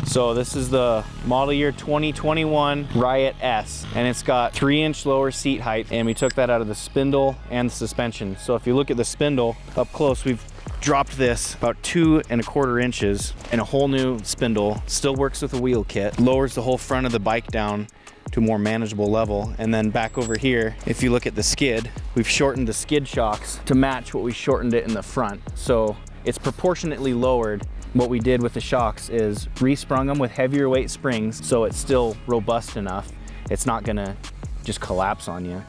So this is the model year 2021 Riot S, and it's got 3-inch lower seat height, and we took that out of the spindle and the suspension. So if you look at the spindle up close, we've dropped this about 2 1/4 inches and a whole new spindle. Still works with a wheel kit, lowers the whole front of the bike down to a more manageable level. And then back over here, if you look at the skid, we've shortened the skid shocks to match what we shortened it in the front. So it's proportionately lowered. What we did with the shocks is resprung them with heavier weight springs, so it's still robust enough. It's not gonna just collapse on you.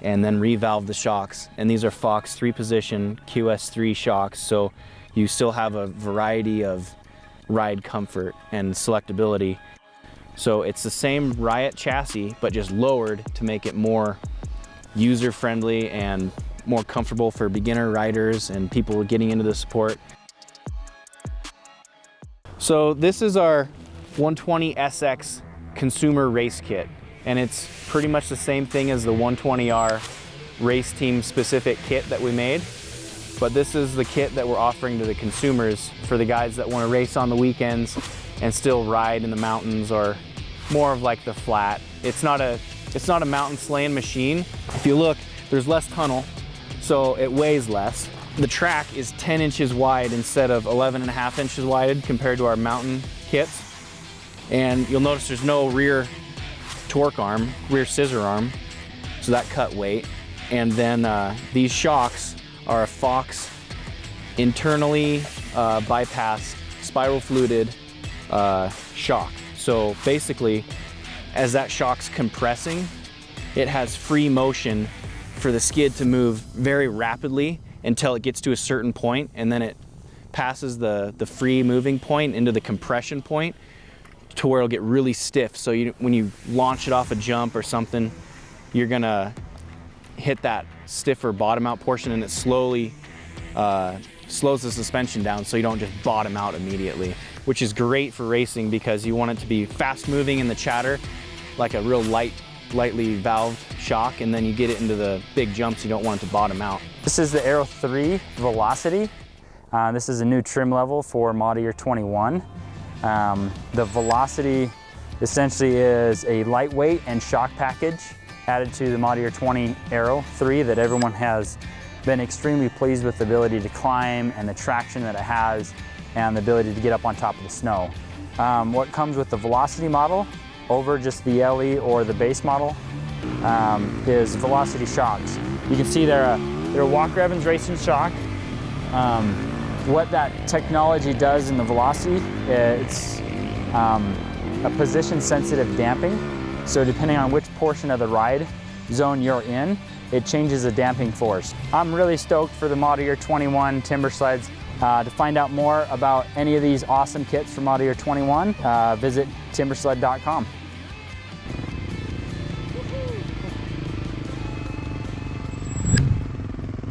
And then revalve the shocks. And these are Fox 3-position QS3 shocks, so you still have a variety of ride comfort and selectability. So it's the same Riot chassis, but just lowered to make it more user-friendly and more comfortable for beginner riders and people getting into the sport. So this is our 120 SX consumer race kit, and it's pretty much the same thing as the 120R race team specific kit that we made, but this is the kit that we're offering to the consumers for the guys that want to race on the weekends and still ride in the mountains, or more of like the flat. It's not a mountain slaying machine. If you look, there's less tunnel, so it weighs less. The track is 10 inches wide instead of 11.5 inches wide compared to our mountain kits. And you'll notice there's no rear torque arm, rear scissor arm, so that cut weight. And then these shocks are a Fox internally bypassed spiral fluted shock. So basically, as that shock's compressing, it has free motion for the skid to move very rapidly until it gets to a certain point, and then it passes the free moving point into the compression point to where it'll get really stiff. So when you launch it off a jump or something, you're gonna hit that stiffer bottom out portion, and it slowly slows the suspension down so you don't just bottom out immediately, which is great for racing because you want it to be fast moving in the chatter, like a real lightly valved shock, and then you get it into the big jumps, you don't want it to bottom out. This is the Aero 3 Velocity. This is a new trim level for model year 21. The Velocity essentially is a lightweight and shock package added to the model year 20 Aero 3 that everyone has been extremely pleased with the ability to climb and the traction that it has and the ability to get up on top of the snow. What comes with the Velocity model over just the LE or the base model is Velocity shocks. You can see they're a Walker Evans racing shock. What that technology does in the Velocity, it's a position sensitive damping. So depending on which portion of the ride zone you're in, it changes the damping force. I'm really stoked for the model year 21 Timbersleds. To find out more about any of these awesome kits for model year 21, visit timbersled.com.